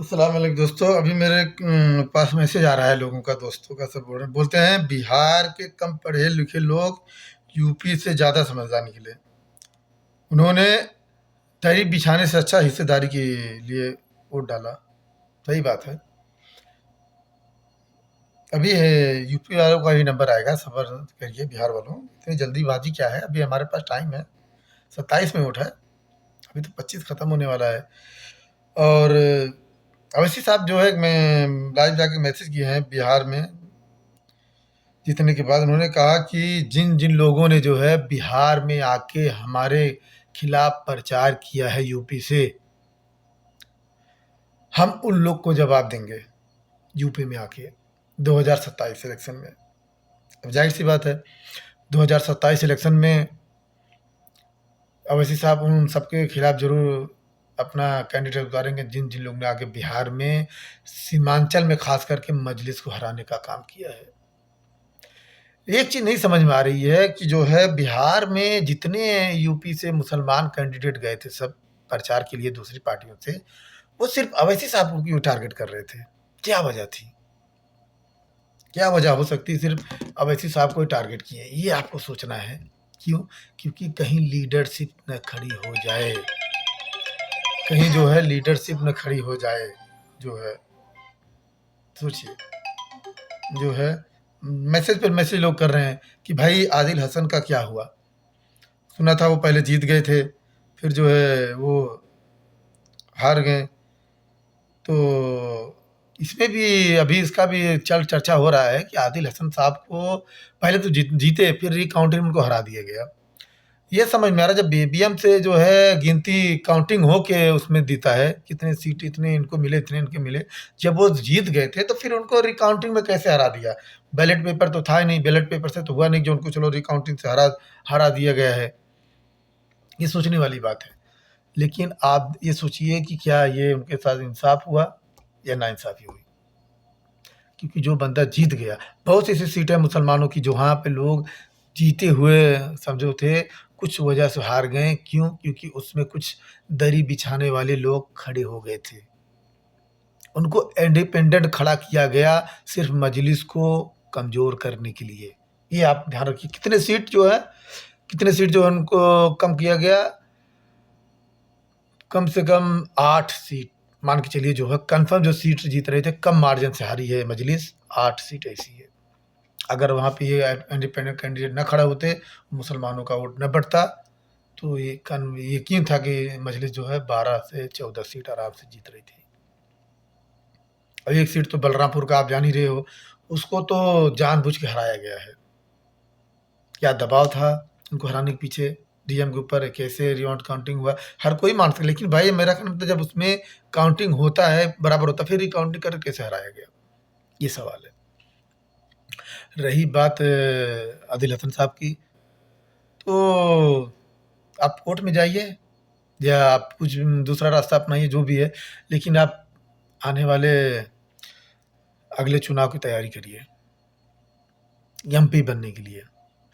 अस्सलाम वालेकुम दोस्तों। अभी मेरे पास मैसेज आ रहा है लोगों का, दोस्तों का। सब बोलते हैं बिहार के कम पढ़े लिखे लोग यूपी से ज़्यादा समझदार निकले। उन्होंने दही बिछाने से अच्छा हिस्सेदारी के लिए वोट डाला। सही बात है। अभी है यूपी वालों का ही नंबर आएगा, सबर करिए। बिहार वालों, इतनी जल्दीबाजी क्या है? अभी हमारे पास टाइम है। 27 में वोट है, अभी तो 25 खत्म होने वाला है। और अवैसी साहब जो है, मैं लाइव जाके मैसेज किए हैं बिहार में जीतने के बाद। उन्होंने कहा कि जिन जिन लोगों ने जो है बिहार में आके हमारे खिलाफ प्रचार किया है यूपी से, हम उन लोग को जवाब देंगे यूपी में आके 2027 इलेक्शन में। अब जाहिर सी बात है, 2027 इलेक्शन में अवैसी साहब उन सबके खिलाफ जरूर अपना कैंडिडेट उतारेंगे जिन जिन लोगों ने आगे बिहार में, सीमांचल में खास करके मजलिस को हराने का काम किया है। एक चीज नहीं समझ में आ रही है कि जो है बिहार में जितने यूपी से मुसलमान कैंडिडेट गए थे सब प्रचार के लिए दूसरी पार्टियों से, वो सिर्फ अवैसी साहब को क्यों टारगेट कर रहे थे? क्या वजह थी? क्या वजह हो सकती है सिर्फ अवैसी साहब को ही टारगेट किए? ये आपको सोचना है। क्यों? क्योंकि कहीं लीडरशिप न खड़ी हो जाए, कहीं जो है लीडरशिप न खड़ी हो जाए। जो है सोचिए, जो है मैसेज पर मैसेज लोग कर रहे हैं कि भाई आदिल हसन का क्या हुआ? सुना था वो पहले जीत गए थे, फिर जो है वो हार गए। तो इसमें भी अभी इसका भी चर्चा हो रहा है कि आदिल हसन साहब को पहले तो जीते, फिर रिकाउंटिंग में उनको हरा दिया गया। ये समझ में आ रहा है, जब ईवीएम से जो है गिनती काउंटिंग हो के उसमें देता है कितने सीट इतने इनको मिले इतने इनके मिले, जब वो जीत गए थे तो फिर उनको रिकाउंटिंग में कैसे हरा दिया? बैलेट पेपर तो था ही नहीं, बैलेट पेपर से तो हुआ नहीं जो उनको चलो रिकाउंटिंग से हरा हरा दिया गया है। ये सोचने वाली बात है। लेकिन आप ये सोचिए कि क्या ये उनके साथ इंसाफ हुआ या नाइंसाफ़ी हुई? क्योंकि जो बंदा जीत गया, बहुत सी ऐसी सीटें मुसलमानों की जहाँ पे लोग जीते हुए समझो थे, कुछ वजह से हार गए। क्यों? क्योंकि उसमें कुछ दरी बिछाने वाले लोग खड़े हो गए थे। उनको इंडिपेंडेंट खड़ा किया गया सिर्फ मजलिस को कमज़ोर करने के लिए। ये आप ध्यान रखिए। कितने सीट जो है उनको कम किया गया? कम से कम 8 सीट मान के चलिए जो है कन्फर्म जो सीट जीत रहे थे, कम मार्जिन से हारी है मजलिस। 8 सीट ऐसी है। अगर वहाँ पे ये इंडिपेंडेंट कैंडिडेट न खड़ा होते, मुसलमानों का वोट न बढ़ता, तो ये यकीन था कि मजलिस जो है 12 से 14 सीट आराम से जीत रही थी। और एक सीट तो बलरामपुर का आप जान ही रहे हो, उसको तो जानबूझ के हराया गया है। क्या दबाव था उनको हराने के पीछे? डीएम के ऊपर कैसे रिकाउंट काउंटिंग हुआ, हर कोई मान सकता है। लेकिन भाई मेरा कहना था जब उसमें काउंटिंग होता है बराबर होता है, फिर रिकाउंटिंग करके कैसे हराया गया? ये सवाल है। रही बात आदिल हसन साहब की, तो आप कोर्ट में जाइए या आप कुछ दूसरा रास्ता अपनाइए जो भी है, लेकिन आप आने वाले अगले चुनाव की तैयारी करिए एमपी बनने के लिए।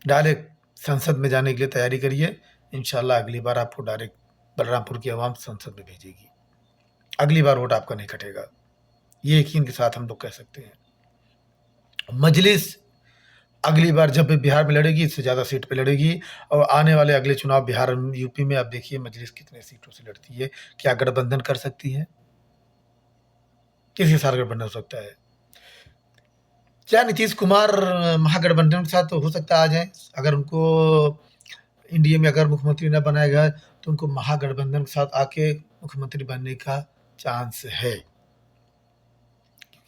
डायरेक्ट संसद में जाने के लिए तैयारी करिए। इंशाल्लाह अगली बार आपको डायरेक्ट बलरामपुर की आवाम संसद में भेजेगी। अगली बार वोट आपका नहीं कटेगा, ये यकीन के साथ हम लोग कह सकते हैं। मजलिस अगली बार जब भी बिहार में लड़ेगी, इससे ज़्यादा सीट पे लड़ेगी। और आने वाले अगले चुनाव बिहार यूपी में आप देखिए मजलिस कितने सीटों से लड़ती है। क्या गठबंधन कर सकती है? किसके साथ गठबंधन हो सकता है? क्या नीतीश कुमार महागठबंधन के साथ हो सकता है आ जाए? अगर उनको इंडिया में अगर मुख्यमंत्री न बनाया गया तो उनको महागठबंधन के साथ आके मुख्यमंत्री बनने का चांस है।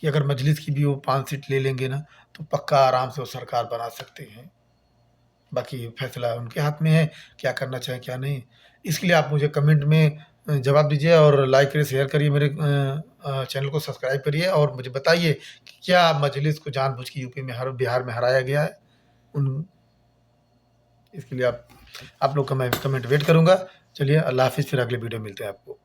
कि अगर मजलिस की भी वो 5 सीट ले लेंगे ना, तो पक्का आराम से वो सरकार बना सकते हैं। बाकी फैसला उनके हाथ में है, क्या करना चाहें क्या नहीं। इसके लिए आप मुझे कमेंट में जवाब दीजिए और लाइक करिए, शेयर करिए, मेरे चैनल को सब्सक्राइब करिए और मुझे बताइए कि क्या मजलिस को जानबूझ के यूपी में बिहार में हराया गया है? उन इसके लिए आप लोग का मैं कमेंट वेट करूँगा। चलिए अल्लाह हाफ़िज़, फिर अगले वीडियो में मिलते हैं आपको।